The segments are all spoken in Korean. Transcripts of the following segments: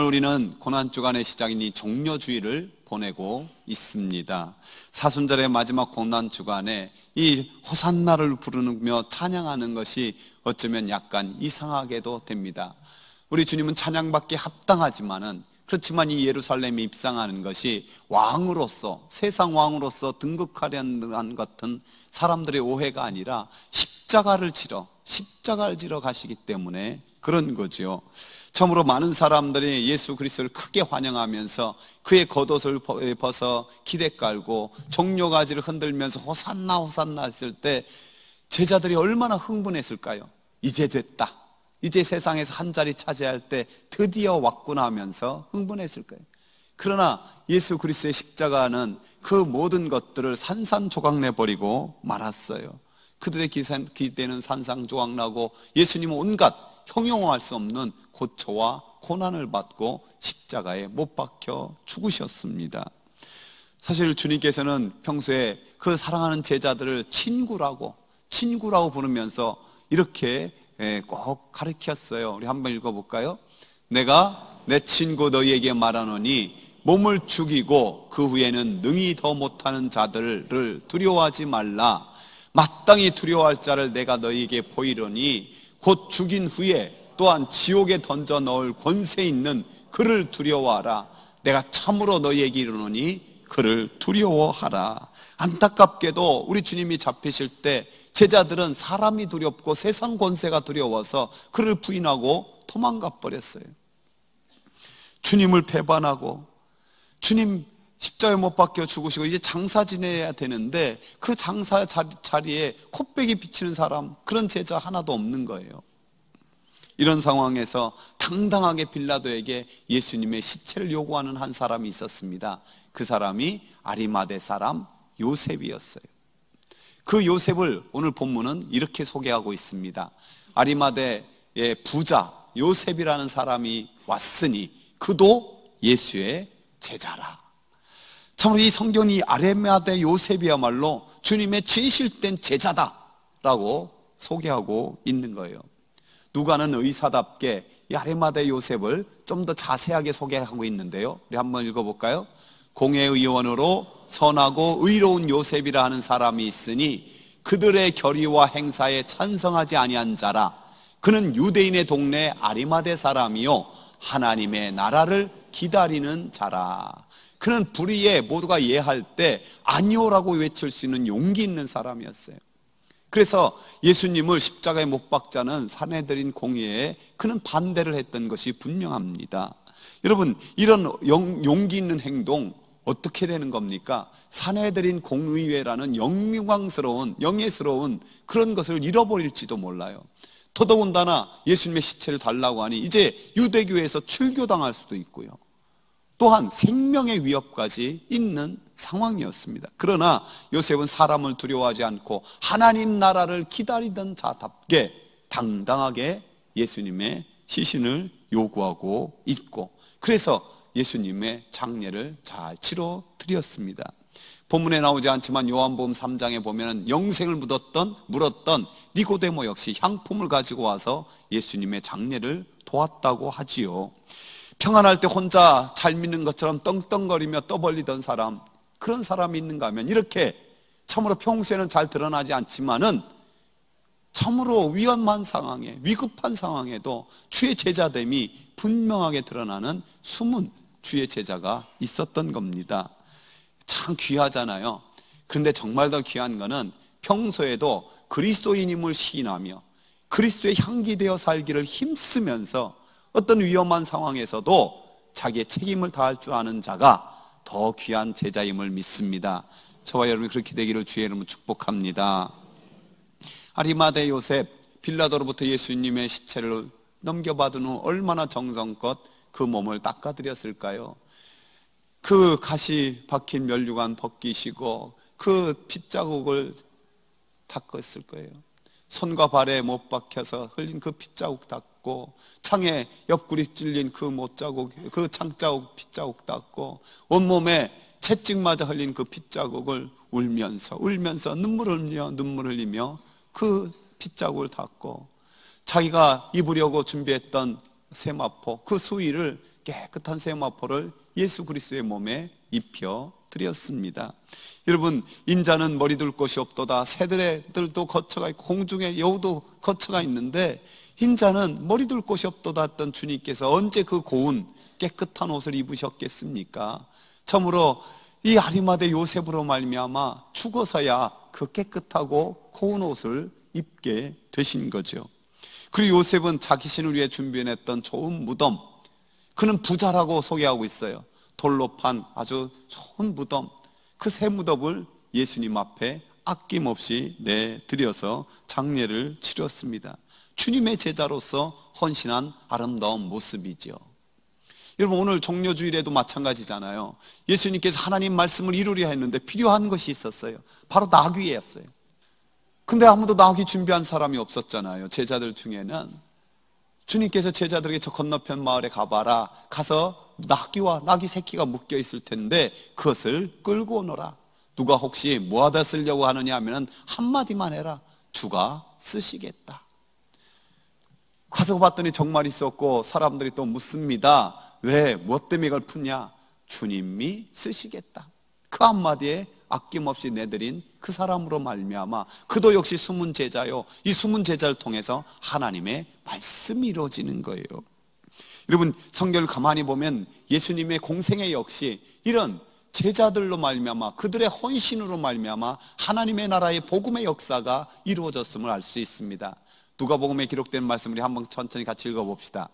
우리는 고난주간의 시작인 이 종려주일을 보내고 있습니다. 사순절의 마지막 고난주간에 이 호산나를 부르며 찬양하는 것이 어쩌면 약간 이상하게도 됩니다. 우리 주님은 찬양받기 합당하지만은, 그렇지만 이 예루살렘에 입성하는 것이 왕으로서, 세상 왕으로서 등극하려는 같은 사람들의 오해가 아니라 십자가를 지러 가시기 때문에 그런 거죠. 처음으로 많은 사람들이 예수 그리스도를 크게 환영하면서 그의 겉옷을 벗어 기대 깔고 종려가지를 흔들면서 호산나 호산나 했을 때 제자들이 얼마나 흥분했을까요? 이제 됐다, 이제 세상에서 한 자리 차지할 때 드디어 왔구나 하면서 흥분했을까요? 그러나 예수 그리스도의 십자가는 그 모든 것들을 산산조각 내버리고 말았어요. 그들의 기대는 산산조각 나고 예수님은 온갖 형용할 수 없는 고초와 고난을 받고 십자가에 못 박혀 죽으셨습니다. 사실 주님께서는 평소에 그 사랑하는 제자들을 친구라고 부르면서 이렇게 꼭 가르쳤어요. 우리 한번 읽어볼까요? 내가 내 친구 너희에게 말하노니 몸을 죽이고 그 후에는 능히 더 못하는 자들을 두려워하지 말라. 마땅히 두려워할 자를 내가 너희에게 보이려니 곧 죽인 후에 또한 지옥에 던져 넣을 권세 있는 그를 두려워하라. 내가 참으로 너희에게 이르노니 그를 두려워하라. 안타깝게도 우리 주님이 잡히실 때 제자들은 사람이 두렵고 세상 권세가 두려워서 그를 부인하고 도망가 버렸어요. 주님을 배반하고, 주님 십자가에 못 박혀 죽으시고 이제 장사 지내야 되는데 그 장사 자리에 코빼기 비치는 사람, 그런 제자 하나도 없는 거예요. 이런 상황에서 당당하게 빌라도에게 예수님의 시체를 요구하는 한 사람이 있었습니다. 그 사람이 아리마대 사람 요셉이었어요. 그 요셉을 오늘 본문은 이렇게 소개하고 있습니다. 아리마대의 부자 요셉이라는 사람이 왔으니 그도 예수의 제자라. 참으로 이 성경이 아리마대 요셉이야말로 주님의 진실된 제자다라고 소개하고 있는 거예요. 누가는 의사답게 이 아리마대 요셉을 좀 더 자세하게 소개하고 있는데요, 우리 한번 읽어볼까요? 공회의원으로 선하고 의로운 요셉이라 하는 사람이 있으니 그들의 결의와 행사에 찬성하지 아니한 자라. 그는 유대인의 동네 아리마대 사람이요 하나님의 나라를 기다리는 자라. 그는 불의에 모두가 예할 때 아니오라고 외칠 수 있는 용기 있는 사람이었어요. 그래서 예수님을 십자가에 못 박자는 사내들인 공의회에 그는 반대를 했던 것이 분명합니다. 여러분, 이런 용기 있는 행동 어떻게 되는 겁니까? 사내들인 공의회라는 영예스러운 그런 것을 잃어버릴지도 몰라요. 더더군다나 예수님의 시체를 달라고 하니 이제 유대교에서 출교당할 수도 있고요, 또한 생명의 위협까지 있는 상황이었습니다. 그러나 요셉은 사람을 두려워하지 않고 하나님 나라를 기다리던 자답게 당당하게 예수님의 시신을 요구하고 있고, 그래서 예수님의 장례를 잘 치러 드렸습니다. 본문에 나오지 않지만 요한복음 3장에 보면 영생을 물었던 니고데모 역시 향품을 가지고 와서 예수님의 장례를 도왔다고 하지요. 평안할 때 혼자 잘 믿는 것처럼 떵떵거리며 떠벌리던 사람, 그런 사람이 있는가 하면 이렇게 참으로 평소에는 잘 드러나지 않지만은 참으로 위험한 상황에, 위급한 상황에도 주의 제자됨이 분명하게 드러나는 숨은 주의 제자가 있었던 겁니다. 참 귀하잖아요. 그런데 정말 더 귀한 거는 평소에도 그리스도인임을 시인하며 그리스도의 향기 되어 살기를 힘쓰면서 어떤 위험한 상황에서도 자기의 책임을 다할 줄 아는 자가 더 귀한 제자임을 믿습니다. 저와 여러분이 그렇게 되기를 주의 이름으로 축복합니다. 아리마대 요셉, 빌라도로부터 예수님의 시체를 넘겨받은 후 얼마나 정성껏 그 몸을 닦아드렸을까요? 그 가시 박힌 면류관 벗기시고 그 핏자국을 닦았을 거예요. 손과 발에 못 박혀서 흘린 그 핏자국 닦고, 창에 옆구리 찔린 그 못자국, 그 창자국 핏자국 닦고, 온몸에 채찍 맞아 흘린 그 핏자국을 울면서 눈물 흘리며 그 핏자국을 닦고, 자기가 입으려고 준비했던 세마포 그 수의를 깨끗한 세마포를 예수 그리스도의 몸에 입혀 드렸습니다. 여러분, 인자는 머리 둘 곳이 없도다. 새들도 거처가 있고 공중에 여우도 거처가 있는데 인자는 머리 둘 곳이 없도다 했던 주님께서 언제 그 고운 깨끗한 옷을 입으셨겠습니까? 참으로 이 아리마대 요셉으로 말미암아 죽어서야 그 깨끗하고 고운 옷을 입게 되신 거죠. 그리고 요셉은 자기 신을 위해 준비해냈던 좋은 무덤, 그는 부자라고 소개하고 있어요. 돌로 판 아주 좋은 무덤, 그 새 무덤을 예수님 앞에 아낌없이 내드려서 장례를 치렀습니다. 주님의 제자로서 헌신한 아름다운 모습이죠. 여러분, 오늘 종려주일에도 마찬가지잖아요. 예수님께서 하나님 말씀을 이루려 했는데 필요한 것이 있었어요. 바로 나귀였어요. 근데 아무도 나귀 준비한 사람이 없었잖아요. 제자들 중에는. 주님께서 제자들에게 저 건너편 마을에 가봐라. 가서 나귀와 나귀 새끼가 묶여 있을 텐데 그것을 끌고 오너라. 누가 혹시 뭐하다 쓰려고 하느냐 하면 한마디만 해라. 주가 쓰시겠다. 가서 봤더니 정말 있었고 사람들이 또 묻습니다. 왜? 무엇 때문에 이걸 푸냐? 주님이 쓰시겠다. 그 한마디에 아낌없이 내드린 그 사람으로 말미암아 그도 역시 숨은 제자요, 이 숨은 제자를 통해서 하나님의 말씀이 이루어지는 거예요. 여러분, 성경을 가만히 보면 예수님의 공생애 역시 이런 제자들로 말미암아 그들의 헌신으로 말미암아 하나님의 나라의 복음의 역사가 이루어졌음을 알 수 있습니다. 누가복음에 기록된 말씀을 한번 천천히 같이 읽어봅시다.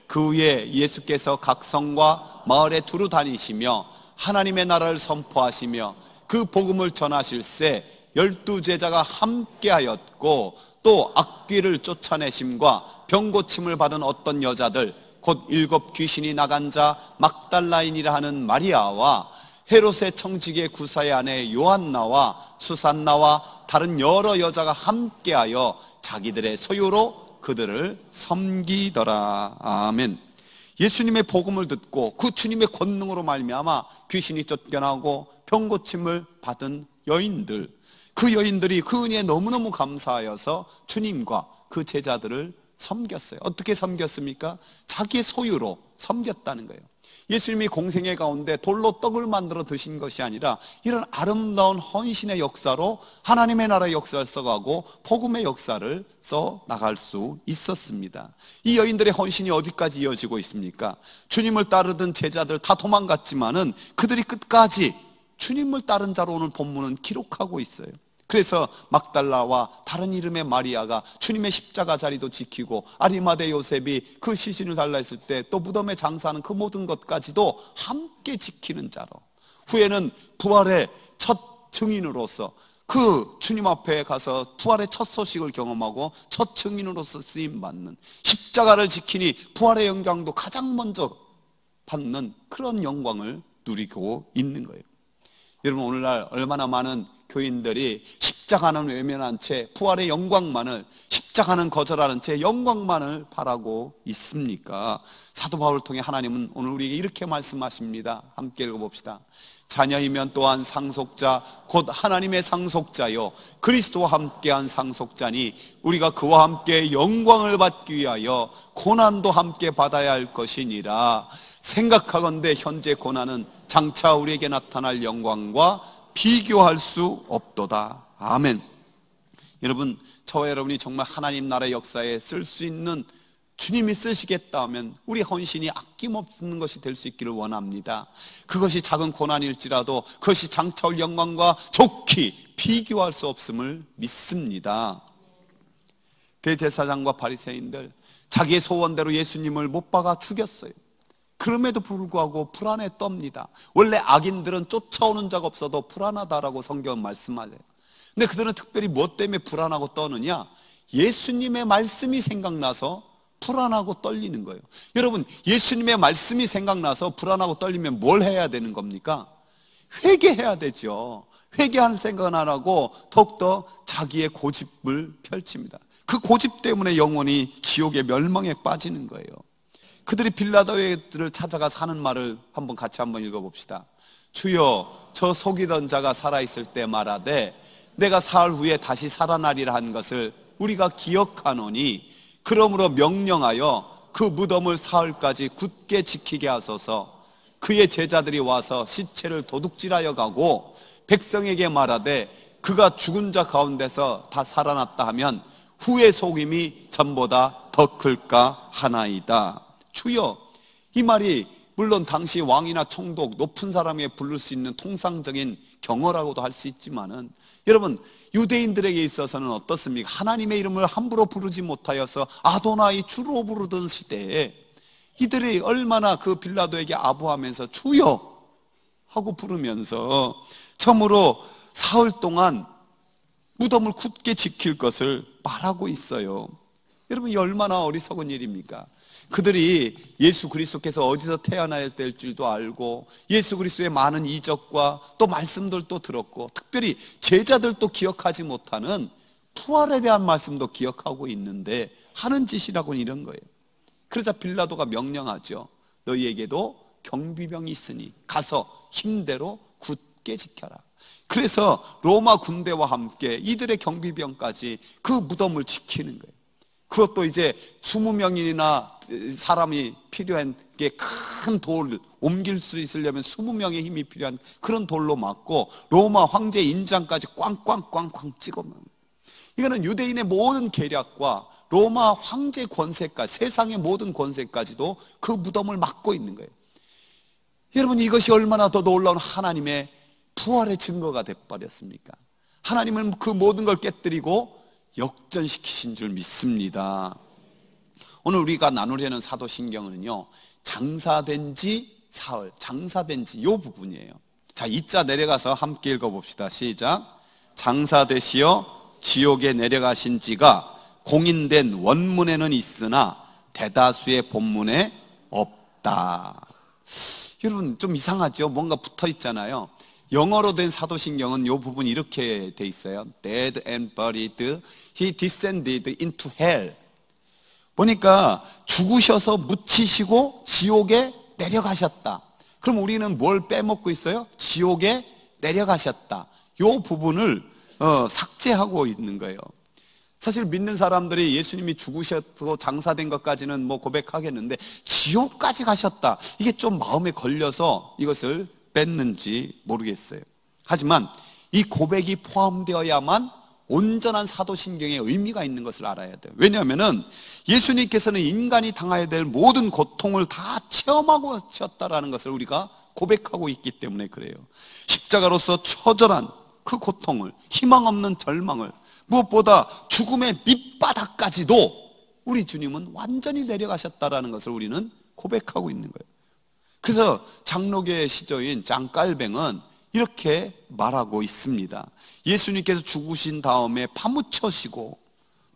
그 후에 예수께서 각 성과 마을에 두루 다니시며 하나님의 나라를 선포하시며 그 복음을 전하실새 12제자가 함께하였고 또 악귀를 쫓아내심과 병 고침을 받은 어떤 여자들 곧 7 귀신이 나간 자 막달라인이라 하는 마리아와 헤롯의 청지기의 구사의 아내 요한나와 수산나와 다른 여러 여자가 함께하여 자기들의 소유로 그들을 섬기더라. 아멘. 예수님의 복음을 듣고 그 주님의 권능으로 말미암아 귀신이 쫓겨나고 병 고침을 받은 여인들, 그 여인들이 그 은혜에 너무너무 감사하여서 주님과 그 제자들을 섬겼어요. 어떻게 섬겼습니까? 자기의 소유로 섬겼다는 거예요. 예수님이 공생애 가운데 돌로 떡을 만들어 드신 것이 아니라 이런 아름다운 헌신의 역사로 하나님의 나라의 역사를 써가고 복음의 역사를 써 나갈 수 있었습니다. 이 여인들의 헌신이 어디까지 이어지고 있습니까? 주님을 따르던 제자들 다 도망갔지만은 그들이 끝까지 주님을 따른 자로 오늘 본문은 기록하고 있어요. 그래서 막달라와 다른 이름의 마리아가 주님의 십자가 자리도 지키고 아리마대 요셉이 그 시신을 달라 했을 때 또 무덤에 장사하는 그 모든 것까지도 함께 지키는 자로, 후에는 부활의 첫 증인으로서 그 주님 앞에 가서 부활의 첫 소식을 경험하고 첫 증인으로서 쓰임받는, 십자가를 지키니 부활의 영광도 가장 먼저 받는 그런 영광을 누리고 있는 거예요. 여러분, 오늘날 얼마나 많은 교인들이 십자가는 외면한 채 부활의 영광만을, 십자가는 거절하는 채 영광만을 바라고 있습니까? 사도 바울을 통해 하나님은 오늘 우리에게 이렇게 말씀하십니다. 함께 읽어봅시다. 자녀이면 또한 상속자 곧 하나님의 상속자요 그리스도와 함께한 상속자니 우리가 그와 함께 영광을 받기 위하여 고난도 함께 받아야 할 것이니라. 생각하건대 현재 고난은 장차 우리에게 나타날 영광과 비교할 수 없도다. 아멘. 여러분, 저와 여러분이 정말 하나님 나라의 역사에 쓸 수 있는, 주님이 쓰시겠다 하면 우리 헌신이 아낌없는 것이 될 수 있기를 원합니다. 그것이 작은 고난일지라도 그것이 장차 올 영광과 좋게 비교할 수 없음을 믿습니다. 대제사장과 바리새인들 자기의 소원대로 예수님을 못 박아 죽였어요. 그럼에도 불구하고 불안에 떱니다. 원래 악인들은 쫓아오는 자가 없어도 불안하다라고 성경은 말씀하세요. 근데 그들은 특별히 무엇 때문에 불안하고 떠느냐? 예수님의 말씀이 생각나서 불안하고 떨리는 거예요. 여러분, 예수님의 말씀이 생각나서 불안하고 떨리면 뭘 해야 되는 겁니까? 회개해야 되죠. 회개하는 생각은 안 하고 더욱더 자기의 고집을 펼칩니다. 그 고집 때문에 영혼이 지옥의 멸망에 빠지는 거예요. 그들이 빌라도를 찾아가서 하는 말을 같이 한번 읽어봅시다. 주여, 저 속이던 자가 살아있을 때 말하되 내가 사흘 후에 다시 살아나리라 한 것을 우리가 기억하노니 그러므로 명령하여 그 무덤을 사흘까지 굳게 지키게 하소서. 그의 제자들이 와서 시체를 도둑질하여 가고 백성에게 말하되 그가 죽은 자 가운데서 다 살아났다 하면 후의 속임이 전보다 더 클까 하나이다. 주여, 이 말이 물론 당시 왕이나 총독, 높은 사람에게 부를 수 있는 통상적인 경어라고도 할 수 있지만은, 여러분, 유대인들에게 있어서는 어떻습니까? 하나님의 이름을 함부로 부르지 못하여서 아도나이 주로 부르던 시대에 이들이 얼마나 그 빌라도에게 아부하면서 주여 하고 부르면서 처음으로 사흘 동안 무덤을 굳게 지킬 것을 말하고 있어요. 여러분, 이 얼마나 어리석은 일입니까? 그들이 예수 그리스도께서 어디서 태어나야 될 줄도 알고 예수 그리스도의 많은 이적과 또 말씀들도 들었고 특별히 제자들도 기억하지 못하는 부활에 대한 말씀도 기억하고 있는데 하는 짓이라고는 이런 거예요. 그러자 빌라도가 명령하죠. 너희에게도 경비병이 있으니 가서 힘대로 굳게 지켜라. 그래서 로마 군대와 함께 이들의 경비병까지 그 무덤을 지키는 거예요. 그것도 이제 20명이나 사람이 필요한 게 큰 돌 옮길 수 있으려면 20명의 힘이 필요한 그런 돌로 막고 로마 황제 인장까지 꽝꽝꽝꽝 찍어놓은, 이거는 유대인의 모든 계략과 로마 황제 권세까지, 세상의 모든 권세까지도 그 무덤을 막고 있는 거예요. 여러분, 이것이 얼마나 더 놀라운 하나님의 부활의 증거가 돼버렸습니까? 하나님은 그 모든 걸 깨뜨리고 역전시키신 줄 믿습니다. 오늘 우리가 나누려는 사도신경은요, 장사된 지 사흘, 장사된 지 요 부분이에요. 자, 이자 내려가서 함께 읽어봅시다. 시작. 장사되시어 지옥에 내려가신 지가 공인된 원문에는 있으나 대다수의 본문에 없다. 여러분, 좀 이상하죠? 뭔가 붙어 있잖아요. 영어로 된 사도신경은 이 부분이 이렇게 돼 있어요. Dead and buried, he descended into hell. 보니까 죽으셔서 묻히시고 지옥에 내려가셨다. 그럼 우리는 뭘 빼먹고 있어요? 지옥에 내려가셨다. 이 부분을 삭제하고 있는 거예요. 사실 믿는 사람들이 예수님이 죽으셔서 장사된 것까지는 뭐 고백하겠는데 지옥까지 가셨다, 이게 좀 마음에 걸려서 이것을 뺐는지 모르겠어요. 하지만 이 고백이 포함되어야만 온전한 사도신경의 의미가 있는 것을 알아야 돼요. 왜냐하면 예수님께서는 인간이 당해야 될 모든 고통을 다 체험하고 하셨다라는 것을 우리가 고백하고 있기 때문에 그래요. 십자가로서 처절한 그 고통을, 희망 없는 절망을, 무엇보다 죽음의 밑바닥까지도 우리 주님은 완전히 내려가셨다라는 것을 우리는 고백하고 있는 거예요. 그래서 장로교의 시조인 장깔뱅은 이렇게 말하고 있습니다. 예수님께서 죽으신 다음에 파묻혀시고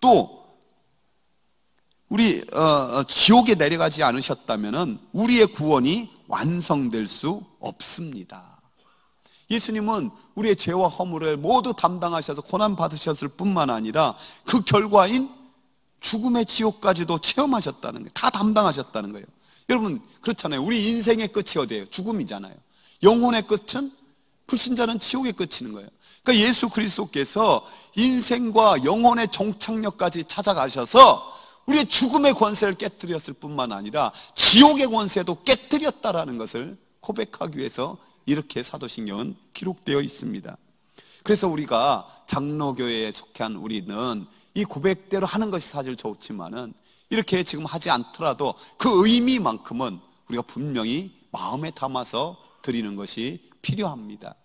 또 우리 지옥에 내려가지 않으셨다면 우리의 구원이 완성될 수 없습니다. 예수님은 우리의 죄와 허물을 모두 담당하셔서 고난 받으셨을 뿐만 아니라 그 결과인 죽음의 지옥까지도 체험하셨다는 거예요. 다 담당하셨다는 거예요. 여러분, 그렇잖아요. 우리 인생의 끝이 어디예요? 죽음이잖아요. 영혼의 끝은, 불신자는 지옥에 끝이는 거예요. 그러니까 예수 그리스도께서 인생과 영혼의 종착역까지 찾아가셔서 우리의 죽음의 권세를 깨뜨렸을 뿐만 아니라 지옥의 권세도 깨뜨렸다라는 것을 고백하기 위해서 이렇게 사도신경은 기록되어 있습니다. 그래서 우리가 장로교회에 속한 우리는 이 고백대로 하는 것이 사실 좋지만은 이렇게 지금 하지 않더라도 그 의미만큼은 우리가 분명히 마음에 담아서 드리는 것이 필요합니다.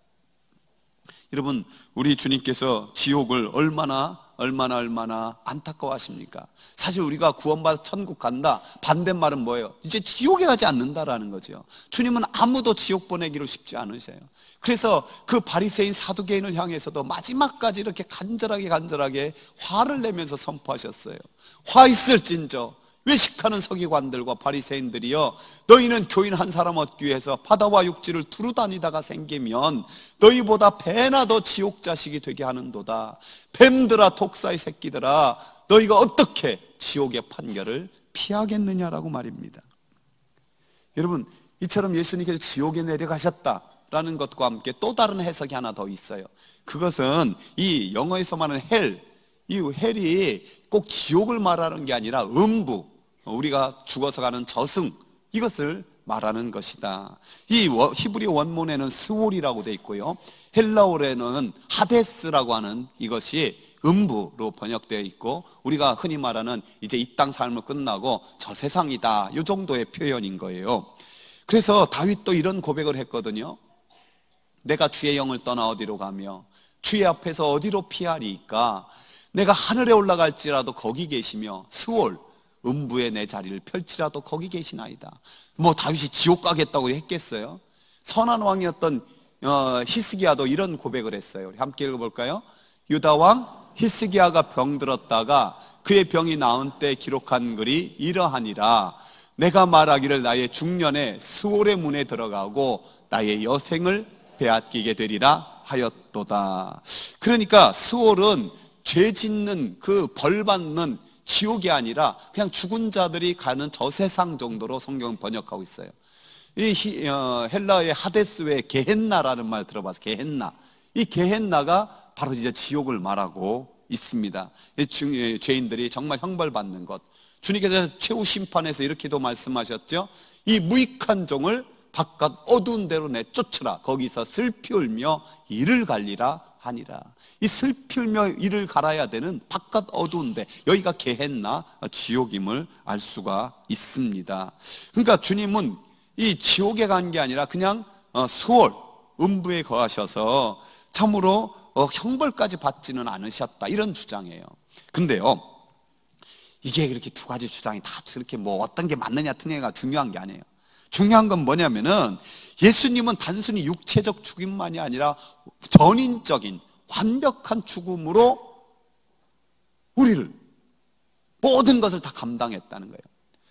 여러분, 우리 주님께서 지옥을 얼마나 안타까워하십니까? 사실 우리가 구원받아 천국 간다, 반대말은 뭐예요? 이제 지옥에 가지 않는다라는 거죠. 주님은 아무도 지옥 보내기로 쉽지 않으세요. 그래서 그 바리새인 사두개인을 향해서도 마지막까지 이렇게 간절하게 화를 내면서 선포하셨어요. 화 있을진저 외식하는 서기관들과 바리새인들이여, 너희는 교인 한 사람 얻기 위해서 바다와 육지를 두루 다니다가 생기면 너희보다 배나 더 지옥 자식이 되게 하는도다. 뱀들아, 독사의 새끼들아, 너희가 어떻게 지옥의 판결을 피하겠느냐라고 말입니다. 여러분, 이처럼 예수님께서 지옥에 내려가셨다라는 것과 함께 또 다른 해석이 하나 더 있어요. 그것은 이 영어에서 말하는 헬, 이 헬이 꼭 지옥을 말하는 게 아니라 음부, 우리가 죽어서 가는 저승, 이것을 말하는 것이다. 이 히브리 원문에는 스올이라고 되어 있고요, 헬라어에는 하데스라고 하는 이것이 음부로 번역되어 있고, 우리가 흔히 말하는 이제 이 땅 삶을 끝나고 저 세상이다, 이 정도의 표현인 거예요. 그래서 다윗도 이런 고백을 했거든요. 내가 주의 영을 떠나 어디로 가며 주의 앞에서 어디로 피하리이까? 내가 하늘에 올라갈지라도 거기 계시며 스올, 음부에 내 자리를 펼치라도 거기 계시나이다. 뭐 다윗이 지옥 가겠다고 했겠어요? 선한 왕이었던 히스기야도 이런 고백을 했어요. 우리 함께 읽어볼까요? 유다 왕 히스기야가 병들었다가 그의 병이 나은 때 기록한 글이 이러하니라. 내가 말하기를 나의 중년에 스올의 문에 들어가고 나의 여생을 빼앗기게 되리라 하였도다. 그러니까 스올은 죄 짓는 그 벌 받는 지옥이 아니라 그냥 죽은 자들이 가는 저 세상 정도로 성경은 번역하고 있어요. 이 헬라어의 하데스 외에 게헨나라는 말 들어봐서 게헨나, 이 게헨나가 바로 이제 지옥을 말하고 있습니다. 죄인들이 정말 형벌받는 것. 주님께서 최후 심판에서 이렇게도 말씀하셨죠. 이 무익한 종을 바깥 어두운 데로 내쫓으라. 거기서 슬피 울며 이를 갈리라 하니라. 이 슬피 울며 이를 갈아야 되는 바깥 어두운데, 여기가 게헨나, 지옥임을 알 수가 있습니다. 그러니까 주님은 이 지옥에 간 게 아니라 그냥 수월, 음부에 거하셔서 참으로 형벌까지 받지는 않으셨다, 이런 주장이에요. 근데요, 이게 그렇게 두 가지 주장이 다 그렇게 뭐 어떤 게 맞느냐 틀리냐가 중요한 게 아니에요. 중요한 건 뭐냐면은 예수님은 단순히 육체적 죽음만이 아니라 전인적인 완벽한 죽음으로 우리를 모든 것을 다 감당했다는 거예요.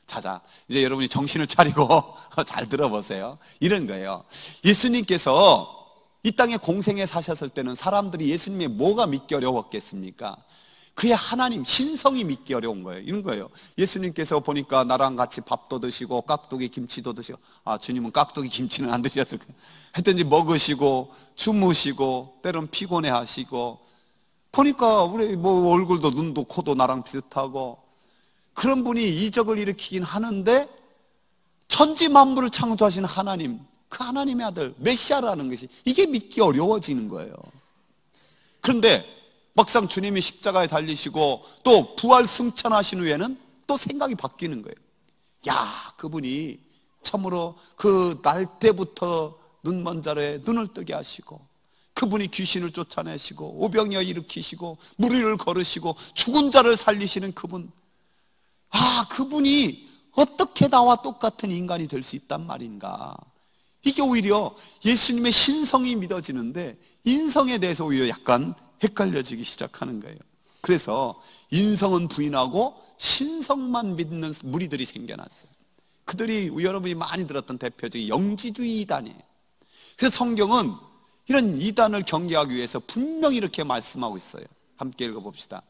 자, 이제 여러분이 정신을 차리고 잘 들어보세요. 이런 거예요. 예수님께서 이 땅에 공생에 사셨을 때는 사람들이 예수님의 뭐가 믿기 어려웠겠습니까? 그의 하나님, 신성이 믿기 어려운 거예요. 이런 거예요. 예수님께서 보니까 나랑 같이 밥도 드시고 깍두기 김치도 드시고, 주님은 깍두기 김치는 안 드셨을 거예요. 하여튼 먹으시고 주무시고 때론 피곤해 하시고, 보니까 우리 뭐 얼굴도 눈도 코도 나랑 비슷하고, 그런 분이 이적을 일으키긴 하는데 천지 만물을 창조하신 하나님, 그 하나님의 아들 메시아라는 것이 이게 믿기 어려워지는 거예요. 그런데 막상 주님이 십자가에 달리시고 또 부활 승천하신 후에는 또 생각이 바뀌는 거예요. 야, 그분이 참으로 그 날 때부터 눈먼 자를 눈을 뜨게 하시고, 그분이 귀신을 쫓아내시고 오병이어 일으키시고 무리를 걸으시고 죽은 자를 살리시는 그분, 그분이 어떻게 나와 똑같은 인간이 될 수 있단 말인가. 이게 오히려 예수님의 신성이 믿어지는데 인성에 대해서 오히려 약간 헷갈려지기 시작하는 거예요. 그래서 인성은 부인하고 신성만 믿는 무리들이 생겨났어요. 그들이 여러분이 많이 들었던 대표적인 영지주의 이단이에요. 그래서 성경은 이런 이단을 경계하기 위해서 분명히 이렇게 말씀하고 있어요. 함께 읽어봅시다.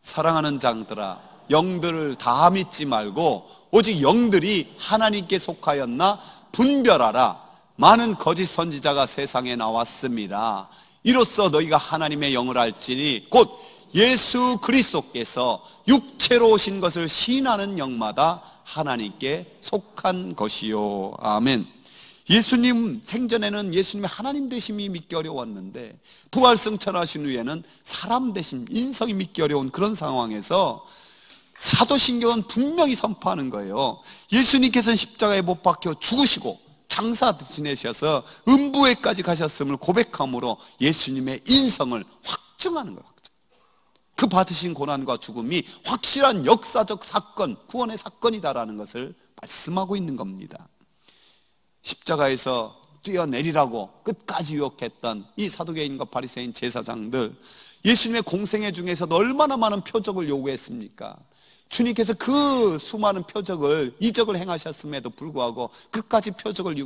사랑하는 장들아, 영들을 다 믿지 말고 오직 영들이 하나님께 속하였나 분별하라. 많은 거짓 선지자가 세상에 나왔습니다. 이로써 너희가 하나님의 영을 알지니 곧 예수 그리스도께서 육체로 오신 것을 시인하는 영마다 하나님께 속한 것이요. 아멘. 예수님 생전에는 예수님의 하나님 되심이 믿기 어려웠는데 부활 승천하신 후에는 사람 되심, 인성이 믿기 어려운 그런 상황에서 사도신경은 분명히 선포하는 거예요. 예수님께서는 십자가에 못 박혀 죽으시고 장사 지내셔서 음부에까지 가셨음을 고백함으로 예수님의 인성을 확증하는 거예요. 그 받으신 고난과 죽음이 확실한 역사적 사건, 구원의 사건이다라는 것을 말씀하고 있는 겁니다. 십자가에서 뛰어내리라고 끝까지 유혹했던 이 사두개인과 바리새인 제사장들, 예수님의 공생애 중에서도 얼마나 많은 표적을 요구했습니까? 주님께서 그 수많은 표적을, 이적을 행하셨음에도 불구하고 끝까지 표적을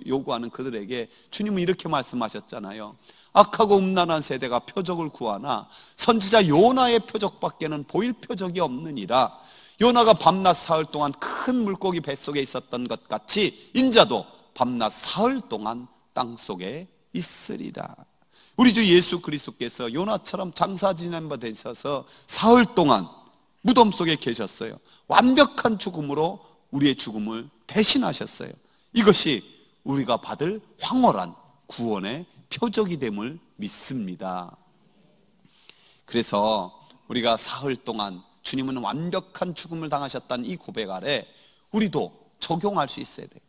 요구하는 그들에게 주님은 이렇게 말씀하셨잖아요. 악하고 음란한 세대가 표적을 구하나 선지자 요나의 표적밖에는 보일 표적이 없느니라. 요나가 밤낮 사흘 동안 큰 물고기 뱃속에 있었던 것 같이 인자도 밤낮 사흘 동안 땅속에 있으리라. 우리 주 예수 그리스도께서 요나처럼 장사 지낸 바 되셔서 사흘 동안 무덤 속에 계셨어요. 완벽한 죽음으로 우리의 죽음을 대신하셨어요. 이것이 우리가 받을 황홀한 구원의 표적이 됨을 믿습니다. 그래서 우리가 사흘 동안 주님은 완벽한 죽음을 당하셨다는 이 고백 아래 우리도 적용할 수 있어야 돼요.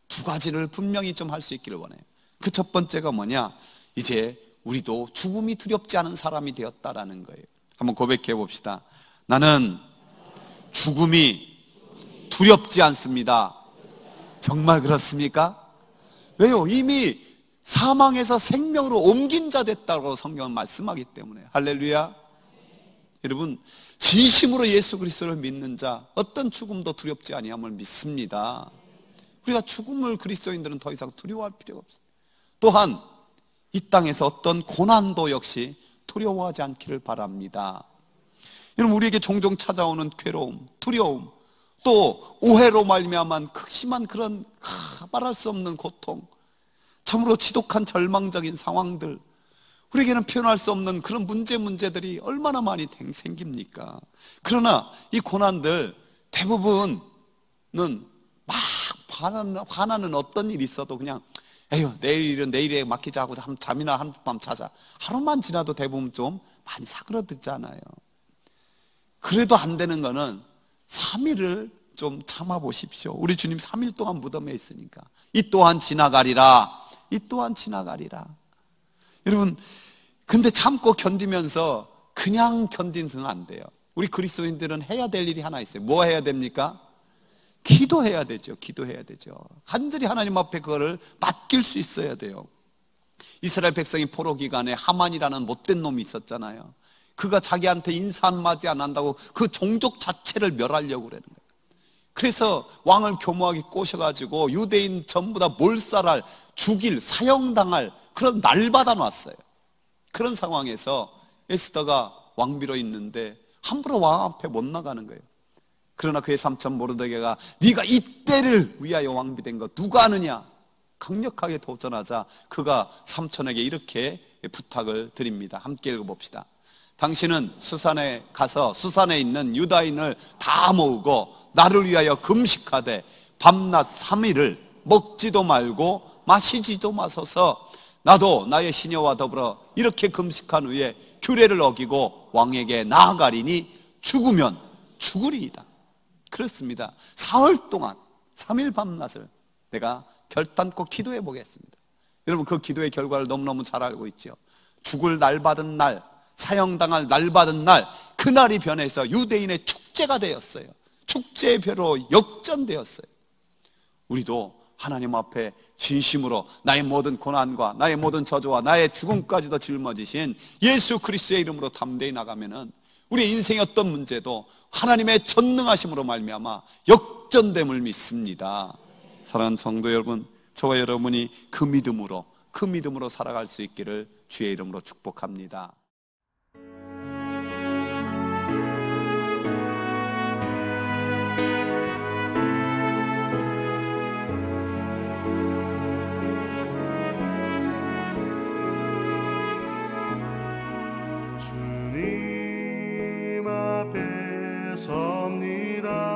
두 가지를 분명히 좀 할 수 있기를 원해요. 그 첫 번째가 뭐냐? 이제 우리도 죽음이 두렵지 않은 사람이 되었다라는 거예요. 한번 고백해 봅시다. 나는 죽음이 두렵지 않습니다. 정말 그렇습니까? 왜요? 이미 사망에서 생명으로 옮긴 자 됐다고 성경은 말씀하기 때문에. 할렐루야. 여러분, 진심으로 예수 그리스도를 믿는 자 어떤 죽음도 두렵지 아니함을 믿습니다. 우리가 죽음을 그리스도인들은 더 이상 두려워할 필요가 없습니다. 또한 이 땅에서 어떤 고난도 역시 두려워하지 않기를 바랍니다. 여러분, 우리에게 종종 찾아오는 괴로움, 두려움, 또 오해로 말미암은 극심한 그런 말할 수 없는 고통, 참으로 지독한 절망적인 상황들, 우리에게는 표현할 수 없는 그런 문제들이 얼마나 많이 생깁니까? 그러나 이 고난들 대부분은 막 화나는 어떤 일이 있어도 그냥 에휴, 내일은 내일에 맡기자 하고 잠이나 한밤 자자. 하루만 지나도 대부분 좀 많이 사그러들잖아요. 그래도 안 되는 거는 3일을 좀 참아보십시오. 우리 주님 3일 동안 무덤에 있으니까. 이 또한 지나가리라. 이 또한 지나가리라. 여러분, 근데 참고 견디면서 그냥 견디서는 안 돼요. 우리 그리스도인들은 해야 될 일이 하나 있어요. 뭐 해야 됩니까? 기도해야 되죠. 기도해야 되죠. 간절히 하나님 앞에 그거를 맡길 수 있어야 돼요. 이스라엘 백성이 포로 기간에 하만이라는 못된 놈이 있었잖아요. 그가 자기한테 인사 한마디 안 한다고 그 종족 자체를 멸하려고 그러는 거예요. 그래서 왕을 교묘하게 꼬셔가지고 유대인 전부 다 몰살할, 죽일, 사형당할 그런 날 받아놨어요. 그런 상황에서 에스더가 왕비로 있는데 함부로 왕 앞에 못 나가는 거예요. 그러나 그의 삼촌 모르드게가 네가 이때를 위하여 왕비된 거 누가 아느냐 강력하게 도전하자 그가 삼촌에게 이렇게 부탁을 드립니다. 함께 읽어봅시다. 당신은 수산에 가서 수산에 있는 유다인을 다 모으고 나를 위하여 금식하되 밤낮 3일을 먹지도 말고 마시지도 마소서. 나도 나의 시녀와 더불어 이렇게 금식한 후에 규례를 어기고 왕에게 나아가리니 죽으면 죽으리이다. 그렇습니다. 사흘 동안 3일 밤낮을 내가 결단코 기도해 보겠습니다. 여러분, 그 기도의 결과를 너무너무 잘 알고 있죠. 죽을 날 받은 날, 사형당할 날 받은 날, 그날이 변해서 유대인의 축제가 되었어요. 축제의 배로 역전되었어요. 우리도 하나님 앞에 진심으로 나의 모든 고난과 나의 모든 저주와 나의 죽음까지도 짊어지신 예수 그리스도의 이름으로 담대히 나가면은 우리의 인생의 어떤 문제도 하나님의 전능하심으로 말미암아 역전됨을 믿습니다. 사랑하는 성도 여러분, 저와 여러분이 그 믿음으로 살아갈 수 있기를 주의 이름으로 축복합니다. 주님 앞에 섭니다.